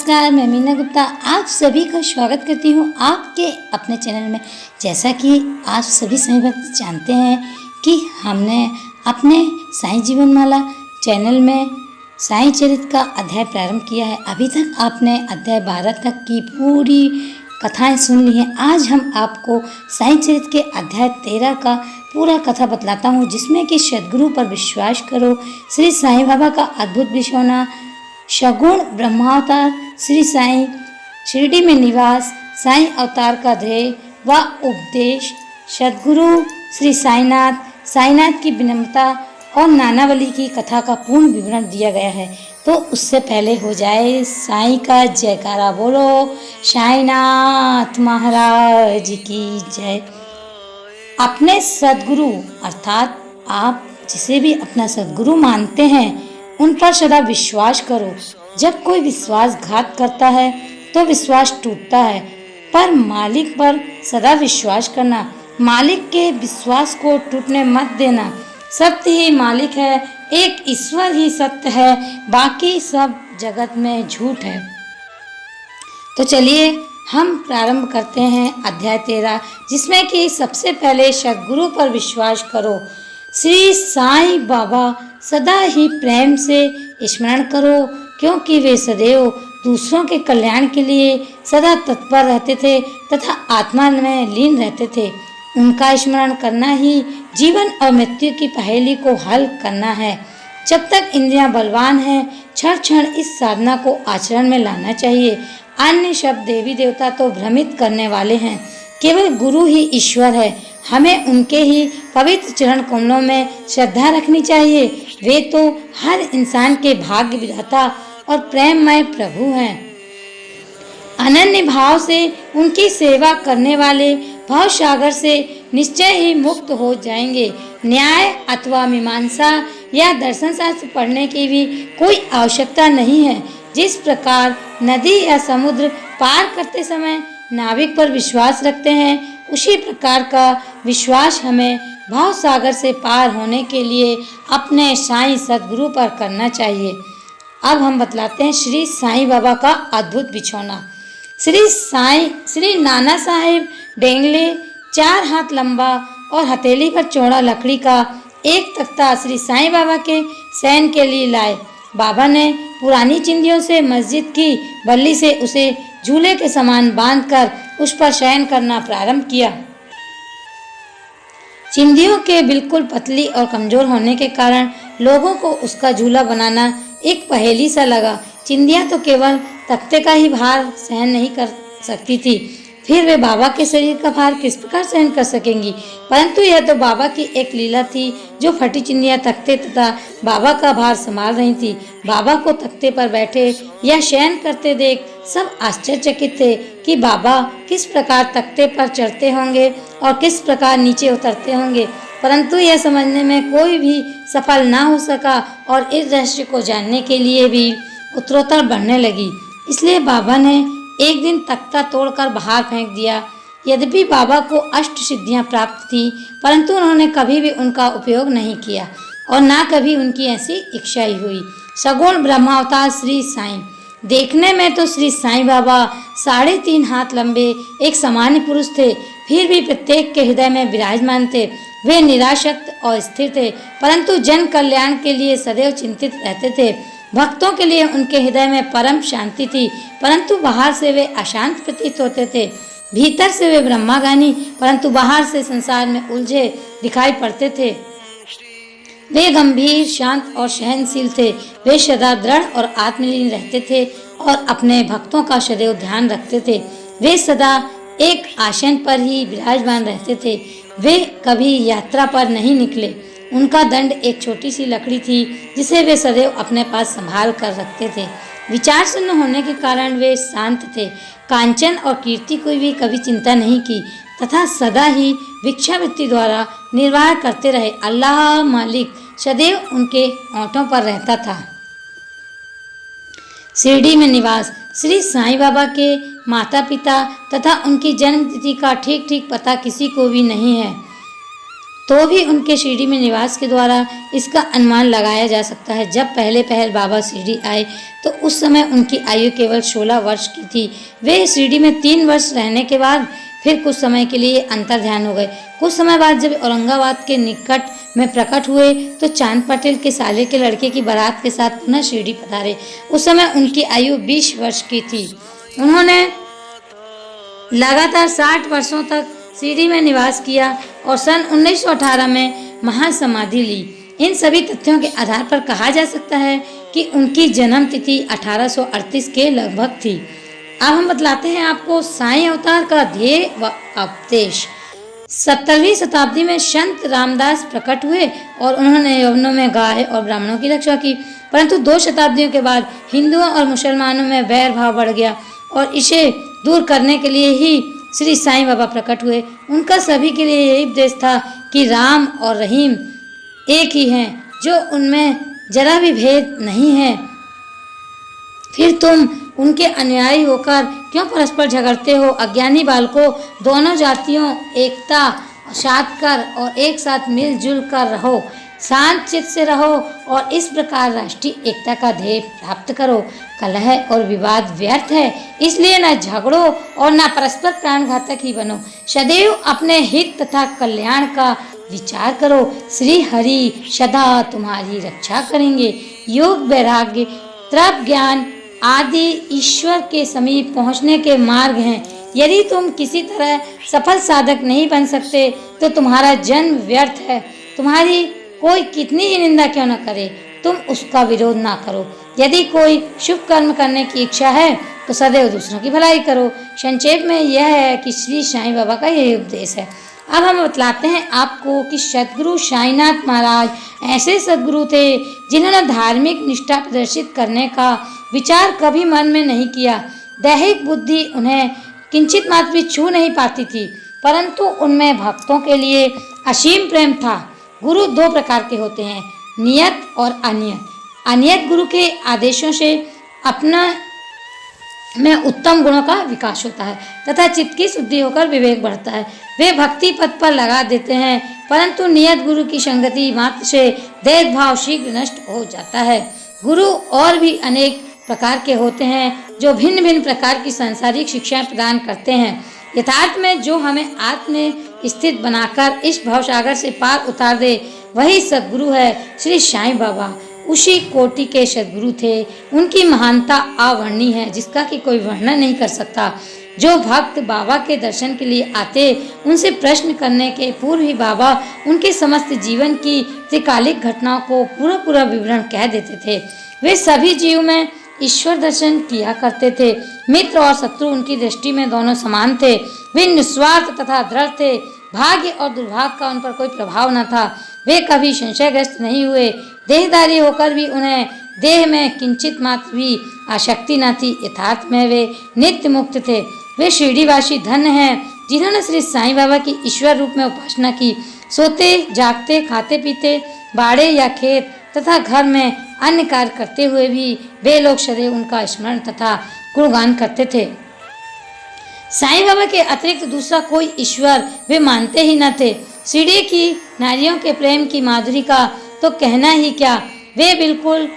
नमस्कार, मैं मीना गुप्ता आप सभी का स्वागत करती हूँ आपके अपने चैनल में। जैसा कि आप सभी साईं भक्त जानते हैं कि हमने अपने साईं जीवन माला चैनल में साईं चरित्र का अध्याय प्रारंभ किया है। अभी तक आपने अध्याय 12 तक की पूरी कथाएं सुन ली हैं। आज हम आपको साईं चरित्र के अध्याय 13 का पूरा कथा बतलाता हूँ, जिसमें कि सद्गुरु पर विश्वास करो, श्री साईं बाबा का अद्भुत विश्वना, सगुण ब्रह्मावतार, श्री साईं, शिरडी में निवास, साईं अवतार का ध्येय व उपदेश, सद्गुरु श्री साईनाथ, साईनाथ की विनम्रता और नानावली की कथा का पूर्ण विवरण दिया गया है। तो उससे पहले हो जाए साईं का जयकारा, बोलो साईनाथ महाराज की जय। अपने सद्गुरु अर्थात आप जिसे भी अपना सद्गुरु मानते हैं उन पर सदा विश्वास करो। जब कोई विश्वासघात करता है तो विश्वास टूटता है, पर मालिक पर सदा विश्वास करना। मालिक के विश्वास को टूटने मत देना। सत्य ही मालिक है, एक ईश्वर ही सत्य है, बाकी सब जगत में झूठ है। तो चलिए हम प्रारंभ करते हैं अध्याय 13, जिसमें कि सबसे पहले सद्गुरु पर विश्वास करो। श्री साईं बाबा सदा ही प्रेम से स्मरण करो, क्योंकि वे सदैव दूसरों के कल्याण के लिए सदा तत्पर रहते थे तथा आत्मा में लीन रहते थे। उनका स्मरण करना ही जीवन और मृत्यु की पहेली को हल करना है। जब तक इंद्रियां बलवान हैं, क्षण क्षण इस साधना को आचरण में लाना चाहिए। अन्य सब देवी देवता तो भ्रमित करने वाले हैं, केवल गुरु ही ईश्वर है। हमें उनके ही पवित्र चरण कमलों में श्रद्धा रखनी चाहिए। वे तो हर इंसान के भाग्य विधाता और प्रेममय प्रभु हैं। अनन्य भाव से उनकी सेवा करने वाले भव सागर से निश्चय ही मुक्त हो जाएंगे। न्याय अथवा मीमांसा या दर्शन शास्त्र पढ़ने की भी कोई आवश्यकता नहीं है। जिस प्रकार नदी या समुद्र पार करते समय नाविक पर विश्वास रखते हैं, उसी प्रकार का विश्वास हमें भाव सागर से पार होने के लिए अपने साईं सद्गुरु पर करना चाहिए। अब हम बतलाते हैं श्री साईं बाबा का अद्भुत बिछौना। श्री नाना साहेब डेंगले 4 हाथ लंबा और हथेली पर चौड़ा लकड़ी का एक तख्ता श्री साईं बाबा के शयन के लिए लाए। बाबा ने पुरानी चिंदियों से मस्जिद की बल्ली से उसे झूले के समान बांधकर उस पर शयन करना प्रारंभ किया। चिंदियों के बिल्कुल पतली और कमजोर होने के कारण लोगों को उसका झूला बनाना एक पहेली सा लगा। चिंदियां तो केवल तख्ते का ही भार सहन नहीं कर सकती थी, फिर वे बाबा के शरीर का भार किस प्रकार सहन कर सकेंगी। परंतु यह तो बाबा की एक लीला थी, जो फटी चिंदियां तख्ते तथा बाबा का भार संभाल रही थी। बाबा को तख्ते पर बैठे या शयन करते देख सब आश्चर्यचकित थे कि बाबा किस प्रकार तख्ते पर चढ़ते होंगे और किस प्रकार नीचे उतरते होंगे। परंतु यह समझने में कोई भी सफल ना हो सका और इस रहस्य को जानने के लिए भी उत्तरोत्तर बढ़ने लगी। इसलिए बाबा ने एक दिन तख्ता तोड़कर बाहर फेंक दिया। यद्यपि बाबा को अष्ट सिद्धियां प्राप्त थी, परंतु उन्होंने कभी भी उनका उपयोग नहीं किया और ना कभी उनकी ऐसी इच्छा ही हुई। सगुण ब्रह्मावतार श्री साईं। देखने में तो श्री साईं बाबा 3.5 हाथ लंबे एक सामान्य पुरुष थे, फिर भी प्रत्येक के हृदय में विराजमान थे। वे निराशक्त और स्थिर थे, परंतु जन कल्याण के लिए सदैव चिंतित रहते थे। भक्तों के लिए उनके हृदय में परम शांति थी, परंतु बाहर से वे अशांत प्रतीत होते थे। भीतर से वे ब्रह्मागानी, परंतु बाहर से संसार में उलझे दिखाई पड़ते थे। वे गंभीर, शांत और सहनशील थे। वे सदा दृढ़ और आत्मलीन रहते थे और अपने भक्तों का सदैव ध्यान रखते थे। वे सदा एक आसन पर ही विराजमान रहते थे। वे कभी यात्रा पर नहीं निकले। उनका दंड एक छोटी सी लकड़ी थी, जिसे वे सदैव अपने पास संभाल कर रखते थे। विचार शून्य होने के कारण वे शांत थे। कांचन और कीर्ति को भी कभी चिंता नहीं की तथा सदा ही भिक्षावृत्ति द्वारा निर्वाह करते रहे। अल्लाह मालिक सदैव उनके ओंठों पर रहता था। शिरडी में निवास। श्री साईं बाबा के माता पिता तथा उनकी जन्म तिथि का ठीक ठीक पता किसी को भी नहीं है। तो भी उनके शिरडी में निवास के द्वारा इसका अनुमान लगाया जा सकता है। जब पहले पहल बाबा शिरडी आए तो उस समय उनकी आयु केवल 16 वर्ष की थी। वे शिरडी में 3 वर्ष रहने के बाद फिर कुछ समय के लिए अंतर ध्यान हो गए। कुछ समय बाद जब औरंगाबाद के निकट में प्रकट हुए तो चांद पटेल के साले के लड़के की बारात के साथ पुनः शिरडी पधारे। उस समय उनकी आयु 20 वर्ष की थी। उन्होंने लगातार 60 वर्षों तक शिरडी में निवास किया और सन 1918 में महासमाधि ली। इन सभी तथ्यों के आधार पर कहा जा सकता है कि उनकी जन्म तिथि 1838 के लगभग थी। अब हम बतलाते हैं आपको साईं अवतार का ध्येय व उपदेश। 17वीं शताब्दी में संत रामदास प्रकट हुए और उन्होंने यवनों में गाय और ब्राह्मणों की रक्षा की, परंतु 2 शताब्दियों के बाद हिंदुओं और मुसलमानों में वैर भाव बढ़ गया और इसे दूर करने के लिए ही श्री साईं बाबा प्रकट हुए। उनका सभी के लिए यही उपदेश था कि राम और रहीम एक ही हैं, जो उनमें जरा भी भेद नहीं है। फिर तुम उनके अनुयायी होकर क्यों परस्पर झगड़ते हो? अज्ञानी बालकों, दोनों जातियों एकता साध कर और एक साथ मिलजुल कर रहो, शांत चित्त से रहो और इस प्रकार राष्ट्रीय एकता का ध्येय प्राप्त करो। कलह और विवाद व्यर्थ है, इसलिए न झगड़ो और न परस्पर प्राणघातक ही बनो। सदैव अपने हित तथा कल्याण का विचार करो। श्री हरि सदा तुम्हारी रक्षा करेंगे। योग, वैराग्य, तप, ज्ञान आदि ईश्वर के समीप पहुंचने के मार्ग हैं। यदि तुम किसी तरह सफल साधक नहीं बन सकते तो तुम्हारा जन्म व्यर्थ है। तुम्हारी कोई कितनी ही निंदा क्यों न करे, तुम उसका विरोध ना करो। यदि कोई शुभ कर्म करने की इच्छा है तो सदैव दूसरों की भलाई करो। संक्षेप में यह है कि श्री साईं बाबा का यही उपदेश है। अब हम बतलाते हैं आपको कि सदगुरु साईनाथ महाराज ऐसे सदगुरु थे जिन्होंने धार्मिक निष्ठा प्रदर्शित करने का विचार कभी मन में नहीं किया। दैहिक बुद्धि उन्हें किंचित मात्र भी छू नहीं पाती थी, परंतु उनमें भक्तों के लिए असीम प्रेम था। गुरु 2 प्रकार के होते हैं, नियत और अनियत। अनियत गुरु के आदेशों से अपना में उत्तम गुणों का विकास होता है तथा चित्त की शुद्धि होकर विवेक बढ़ता है। वे भक्ति पथ पर लगा देते हैं, परंतु नियत गुरु की संगति मात्र से भेदभाव शीघ्र नष्ट हो जाता है। गुरु और भी अनेक प्रकार के होते हैं जो भिन्न भिन्न प्रकार की सांसारिक शिक्षाएं प्रदान करते हैं। यथार्थ में जो हमें आत्म स्थित बनाकर इस भवसागर से पार उतार दे वही सदगुरु है। श्री साईं बाबा उसी कोटि के सदगुरु थे। उनकी महानता अवर्णनीय है, जिसका कि कोई वर्णन नहीं कर सकता। जो भक्त बाबा के दर्शन के लिए आते उनसे प्रश्न करने के पूर्व ही बाबा उनके समस्त जीवन की त्रिकालिक घटनाओं को पूरा विवरण कह देते थे। वे सभी जीव में ईश्वर दर्शन किया करते थे। मित्र और शत्रु उनकी दृष्टि में दोनों समान थे। वे निस्वार्थ तथा दृढ़ थे। भाग्य और दुर्भाग्य का उन पर कोई प्रभाव न था। वे कभी संशयग्रस्त नहीं हुए। देहधारी होकर भी उन्हें देह में किंचित मात्र भी आसक्ति न थी। यथार्थ में वे नित्य मुक्त थे। वे शिरडीवासी धन्य हैं जिन्होंने श्री साईं बाबा की ईश्वर रूप में उपासना की। सोते जागते, खाते पीते, बाड़े या खेत तथा घर में अन्य कार्य करते हुए भी वे लोग सदैव उनका स्मरण तथा गुणगान करते थे। साईं बाबा के अतिरिक्त दूसरा कोई ईश्वर वे मानते ही न थे। शिरडी की नारियों के प्रेम की माधुरी का तो कहना ही क्या, वे बिल्कुल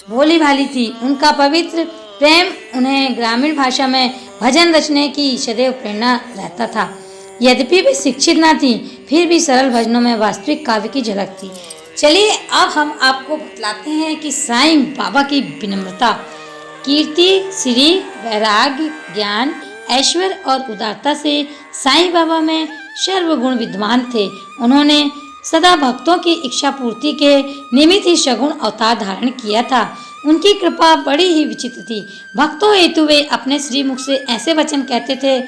भोली भाली थी। उनका पवित्र प्रेम उन्हें ग्रामीण भाषा में भजन रचने की सदैव प्रेरणा रहता था। यद्यपि वे शिक्षित न थी, फिर भी सरल भजनों में वास्तविक काव्य की झलक थी। चलिए अब हम आपको बतलाते हैं कि साईं बाबा की विनम्रता, कीर्ति, श्री, वैराग्य, ज्ञान, ऐश्वर्य और उदारता से साईं बाबा में सर्वगुण विद्यमान थे। उन्होंने सदा भक्तों की इच्छा पूर्ति के निमित्त ही सगुण अवतार धारण किया था। उनकी कृपा बड़ी ही विचित्र थी। भक्तों हेतु वे अपने श्रीमुख से ऐसे वचन कहते थे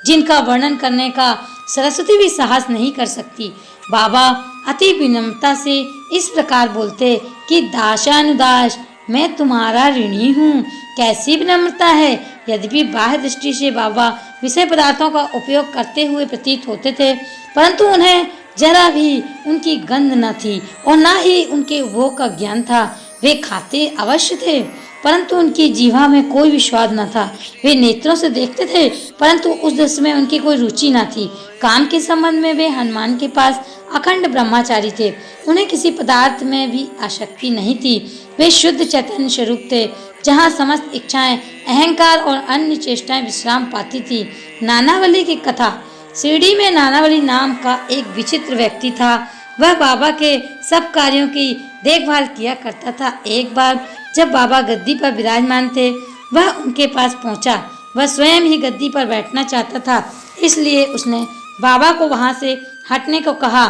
जिनका वर्णन करने का सरस्वती भी साहस नहीं कर सकती। बाबा अति विनम्रता से इस प्रकार बोलते कि दासानुदास मैं तुम्हारा ऋणी हूँ। कैसी विनम्रता है। यद्यपि बाह्य दृष्टि से बाबा विषय पदार्थों का उपयोग करते हुए प्रतीत होते थे, परंतु उन्हें जरा भी उनकी गंध न थी और न ही उनके वो का ज्ञान था। वे खाते अवश्य थे, परंतु उनकी जीवा में कोई भी स्वाद न था। वे नेत्रों से देखते थे, परंतु उस दृश्य में उनकी कोई रुचि न थी। काम के संबंध में वे हनुमान के पास अखंड ब्रह्मचारी थे। उन्हें किसी पदार्थ में भी आसक्ति नहीं थी। वे शुद्ध चैतन्य स्वरूप थे, जहाँ समस्त इच्छाएं, अहंकार और अन्य चेष्टाएं विश्राम पाती थी। नानावली की कथा। शिरडी में नानावली नाम का एक विचित्र व्यक्ति था। वह बाबा के सब कार्यों की देखभाल किया करता था। एक बार जब बाबा गद्दी पर विराजमान थे, वह उनके पास पहुंचा। वह स्वयं ही गद्दी पर बैठना चाहता था, इसलिए उसने बाबा को वहां से हटने को कहा।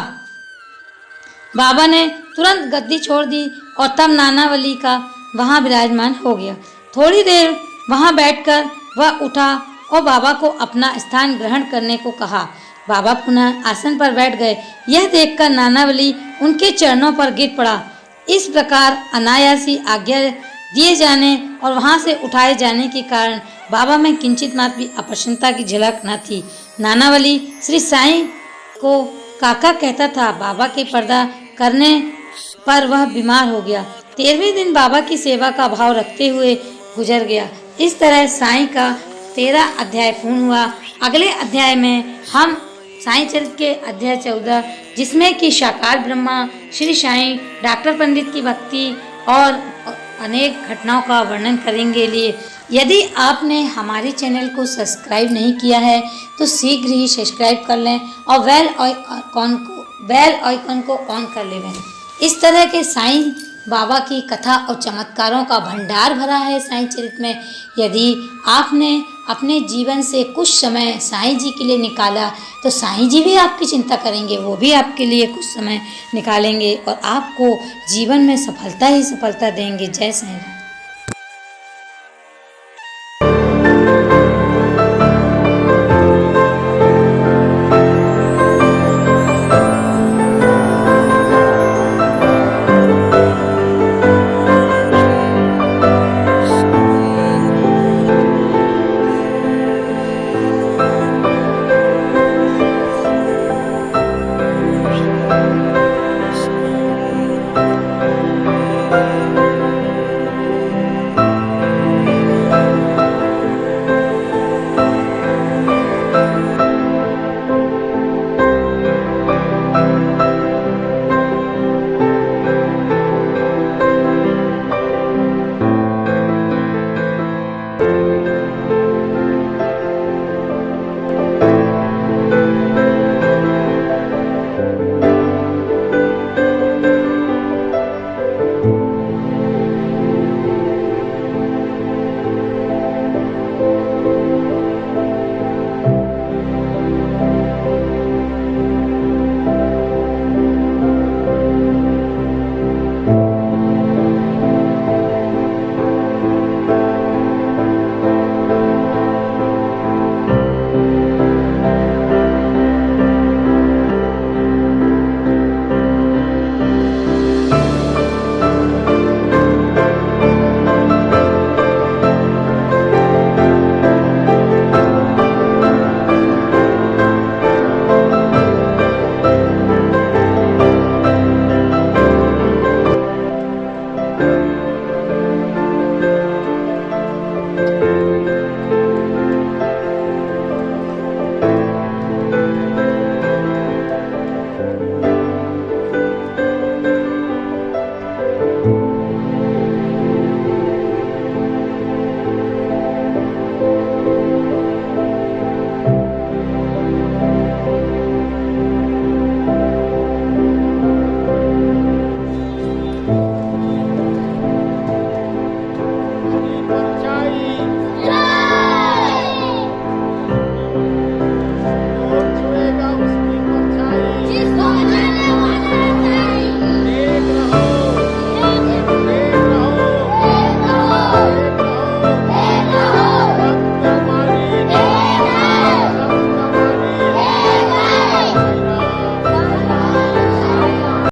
बाबा ने तुरंत गद्दी छोड़ दी और तब नानावली का वहां विराजमान हो गया। थोड़ी देर वहां बैठकर वह उठा और बाबा को अपना स्थान ग्रहण करने को कहा। बाबा पुनः आसन पर बैठ गए। यह देखकर नानावली उनके चरणों पर गिर पड़ा। इस प्रकार अनायासी आज्ञा दिए जाने और वहां से उठाए जाने के कारण बाबा में किंचित मात्र भी अप्रसन्नता की झलक न थी। नानावली श्री साईं को काका कहता था। बाबा के पर्दा करने पर वह बीमार हो गया। 13वें दिन बाबा की सेवा का भाव रखते हुए गुजर गया। इस तरह साईं का 13 अध्याय पूर्ण हुआ। अगले अध्याय में हम साईं चरित्र के अध्याय 14, जिसमें कि साकार ब्रह्मा, श्री साईं, डॉक्टर पंडित की भक्ति और अनेक घटनाओं का वर्णन करेंगे। लिए यदि आपने हमारे चैनल को सब्सक्राइब नहीं किया है तो शीघ्र ही सब्सक्राइब कर लें और बेल आइकन को ऑन कर लें। इस तरह के साईं बाबा की कथा और चमत्कारों का भंडार भरा है साईं चरित्र में। यदि आपने अपने जीवन से कुछ समय साईं जी के लिए निकाला तो साईं जी भी आपकी चिंता करेंगे, वो भी आपके लिए कुछ समय निकालेंगे और आपको जीवन में सफलता ही सफलता देंगे। जय साईं।